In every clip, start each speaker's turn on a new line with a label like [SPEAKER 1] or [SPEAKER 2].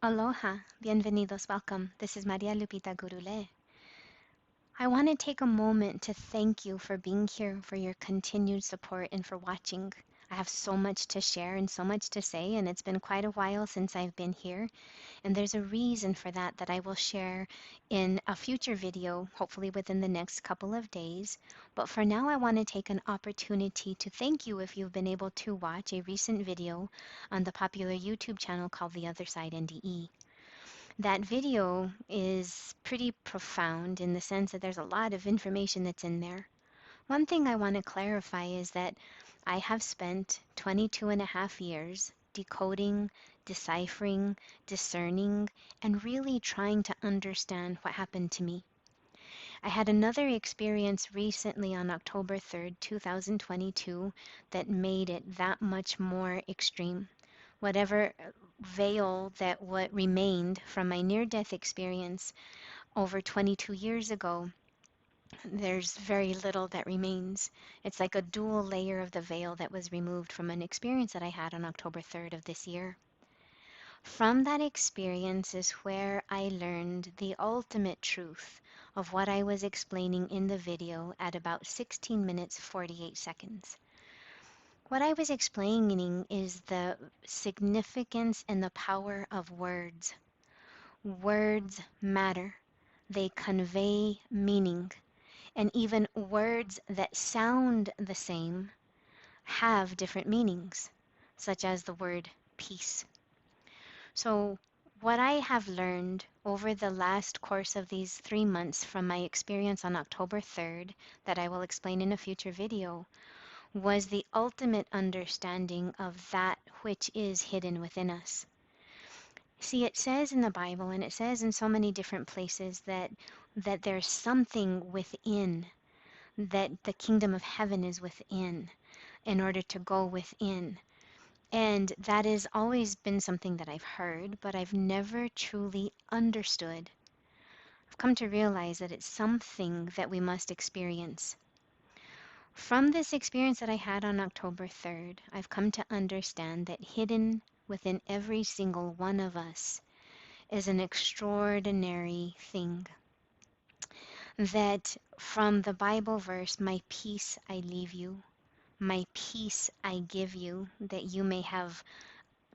[SPEAKER 1] Aloha, bienvenidos, welcome. This is Maria Lupita Gurule. I want to take a moment to thank you for being here, for your continued support, and for watching. I have so much to share and so much to say, and it's been quite a while since I've been here. And there's a reason for that I will share in a future video, hopefully within the next couple of days. But for now, I want to take an opportunity to thank you if you've been able to watch a recent video on the popular YouTube channel called The Other Side NDE. That video is pretty profound in the sense that there's a lot of information that's in there. One thing I want to clarify is that I have spent 22 and a half years decoding, deciphering, discerning, and really trying to understand what happened to me. I had another experience recently on October 3rd, 2022, that made it that much more extreme. Whatever veil that what remained from my near-death experience over 22 years ago, there's very little that remains. It's like a dual layer of the veil that was removed from an experience that I had on October 3rd of this year. From that experience is where I learned the ultimate truth of what I was explaining in the video at about 16 minutes 48 seconds. What I was explaining is the significance and the power of words. Words matter. They convey meaning. And even words that sound the same have different meanings, such as the word peace. So what I have learned over the last course of these 3 months from my experience on October 3rd, that I will explain in a future video, was the ultimate understanding of that which is hidden within us. See, it says in the Bible, and it says in so many different places that there's something within, that the kingdom of heaven is within, in order to go within. And that has always been something that I've heard, but I've never truly understood. I've come to realize that it's something that we must experience. From this experience that I had on October 3rd, I've come to understand that hidden within every single one of us is an extraordinary thing. That from the Bible verse, my peace I leave you, my peace I give you, that you may have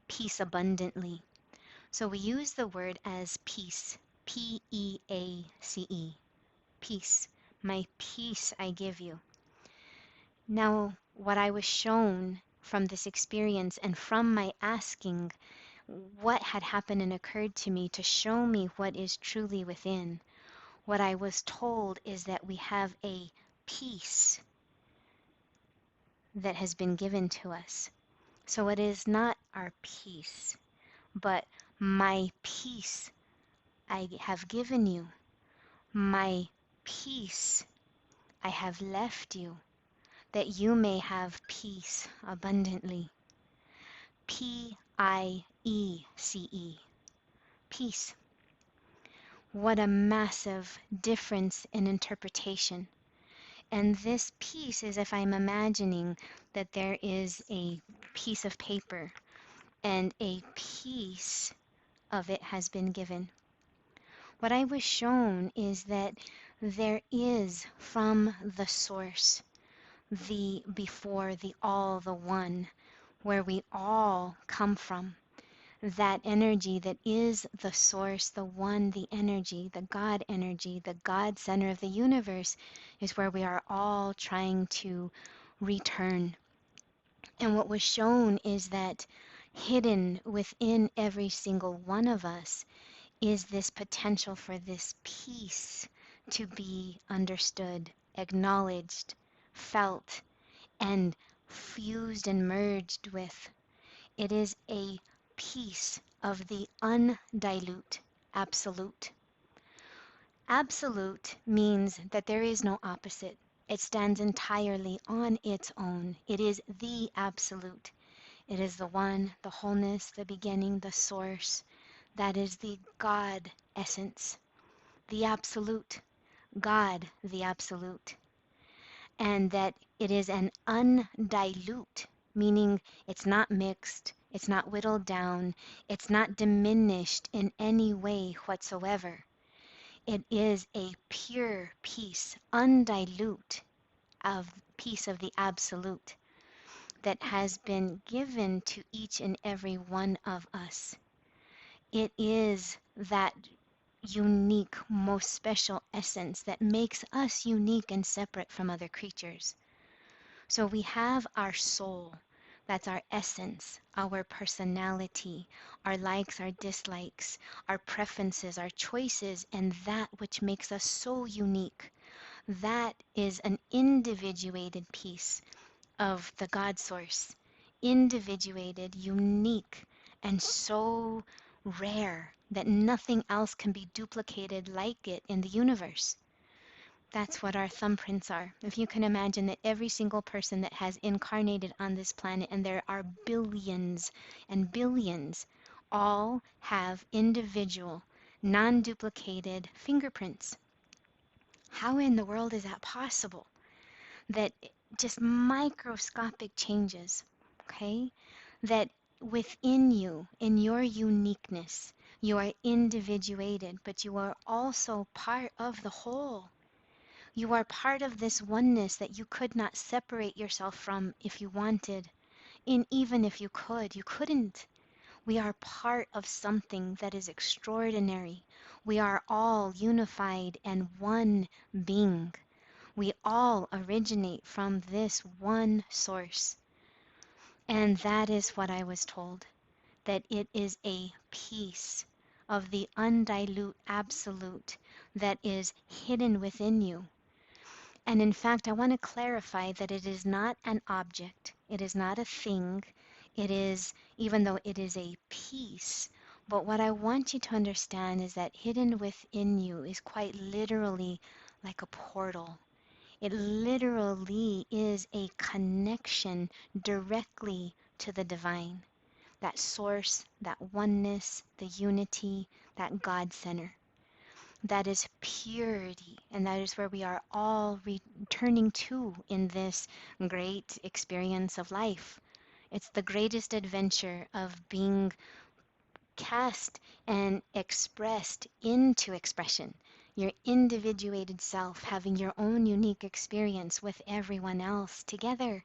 [SPEAKER 1] peace abundantly. So we use the word as peace, P-E-A-C-E, peace. My peace I give you. Now, what I was shown from this experience and from my asking what had happened and occurred to me to show me what is truly within, what I was told is that we have a peace that has been given to us. So it is not our peace, but my peace I have given you. My peace I have left you, that you may have peace abundantly. P-I-E-C-E, peace. What a massive difference in interpretation. And this piece is if I'm imagining that there is a piece of paper and a piece of it has been given. What I was shown is that there is from the source, the before, the all, the one, where we all come from. That energy that is the source, the one, the energy, the God center of the universe is where we are all trying to return. And what was shown is that hidden within every single one of us is this potential for this peace to be understood, acknowledged, felt, and fused and merged with. It is a peace of the undilute absolute. Absolute means that there is no opposite. It stands entirely on its own. It is the absolute. It is the one, the wholeness, the beginning, the source. That is the God essence, the absolute, God the absolute. And that it is an undilute, meaning it's not mixed, It's not whittled down. It's not diminished in any way whatsoever. It is a pure peace, undilute of peace of the absolute that has been given to each and every one of us. It is that unique, most special essence that makes us unique and separate from other creatures. So we have our soul, that's our essence, our personality, our likes, our dislikes, our preferences, our choices, and that which makes us so unique. That is an individuated piece of the God source, individuated, unique, and so rare that nothing else can be duplicated like it in the universe. That's what our thumbprints are. If you can imagine that every single person that has incarnated on this planet, and there are billions and billions, all have individual, non-duplicated fingerprints. How in the world is that possible? That just microscopic changes, okay? That within you, in your uniqueness, you are individuated, but you are also part of the whole. You are part of this oneness that you could not separate yourself from if you wanted. And even if you could, you couldn't. We are part of something that is extraordinary. We are all unified and one being. We all originate from this one source. And that is what I was told, that it is a piece of the undilute absolute that is hidden within you. And in fact, I want to clarify that it is not an object, it is not a thing, it is, even though it is a piece, but what I want you to understand is that hidden within you is quite literally like a portal. It literally is a connection directly to the divine, that source, that oneness, the unity, that God center. That is purity, and that is where we are all returning to in this great experience of life. It's the greatest adventure of being cast and expressed into expression. Your individuated self having your own unique experience with everyone else together.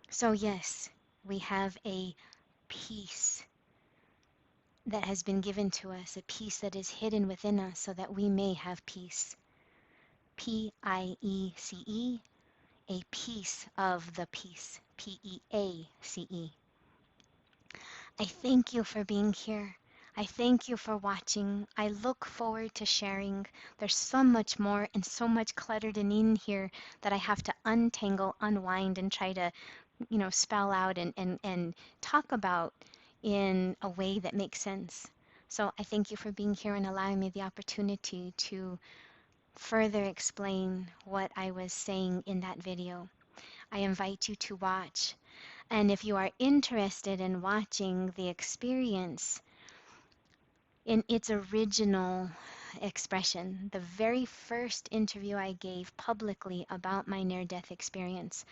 [SPEAKER 1] So, yes, we have a peace that has been given to us, a peace that is hidden within us so that we may have peace. P-I-E-C-E, a piece of the peace. P-E-A-C-E. I thank you for being here. I thank you for watching. I look forward to sharing. There's so much more and so much cluttered in here that I have to untangle, unwind, and try to, spell out and talk about in a way that makes sense. So I thank you for being here and allowing me the opportunity to further explain what I was saying in that video. I invite you to watch. And if you are interested in watching the experience in its original expression, the very first interview I gave publicly about my near-death experience,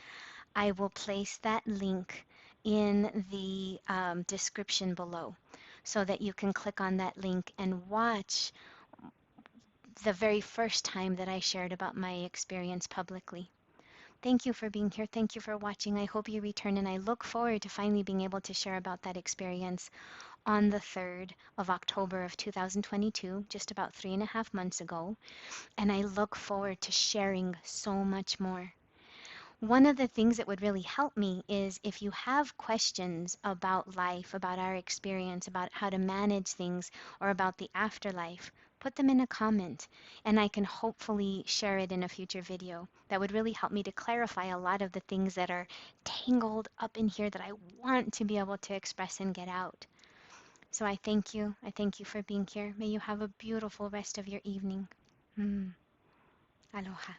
[SPEAKER 1] I will place that link in the description below so that you can click on that link and watch the very first time that I shared about my experience publicly. Thank you for being here. Thank you for watching. I hope you return, and I look forward to finally being able to share about that experience on the 3rd of October of 2022, just about 3.5 months ago. And I look forward to sharing so much more. One of the things that would really help me is if you have questions about life, about our experience, about how to manage things, or about the afterlife, put them in a comment, and I can hopefully share it in a future video. That would really help me to clarify a lot of the things that are tangled up in here that I want to be able to express and get out. So I thank you. I thank you for being here. May you have a beautiful rest of your evening. Aloha.